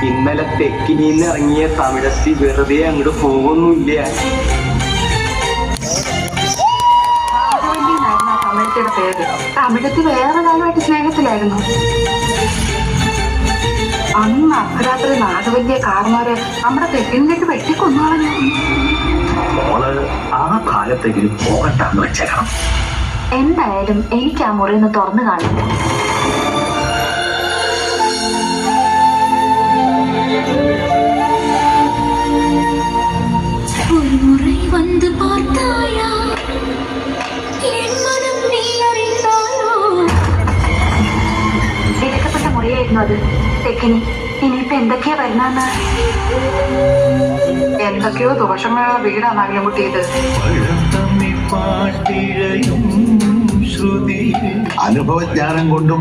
ഇന്നലെ തെക്കിനിന്ന് ഇറങ്ങിയ തമിഴത്തി വെറുതെ അങ്ങോട്ട് പോകുന്നില്ല. തമിഴത്തിയുടെ പേര്. തമിഴത്തി വേറെ കാലമായിട്ട് സ്നേഹത്തിലായിരുന്നു. അന്ന് അർദ്ധരാത്രി നാഗവല്യ കാർമാര് നമ്മുടെ തെക്കിനിലേക്ക് വെട്ടിക്കൊന്നാളഞ്ഞു. മോള് ആ കാലത്തെങ്കിലും പോകട്ടാന്ന് വെച്ചേക്കണം. എന്തായാലും എനിക്ക് ആ മുറി ഒന്ന് തുറന്നു കാണില്ല. ഇടക്കപ്പെട്ട മുറിയായിരുന്നു അത്. തെക്കിനി ഇനിയിപ്പൊ എന്തൊക്കെയാ വരുന്നെന്ന്. എന്തൊക്കെയോ ദോഷങ്ങളുള്ള വീടാണ് അഖിലൻകുട്ടിയത്. അനുഭവജ്ഞാനം കൊണ്ടും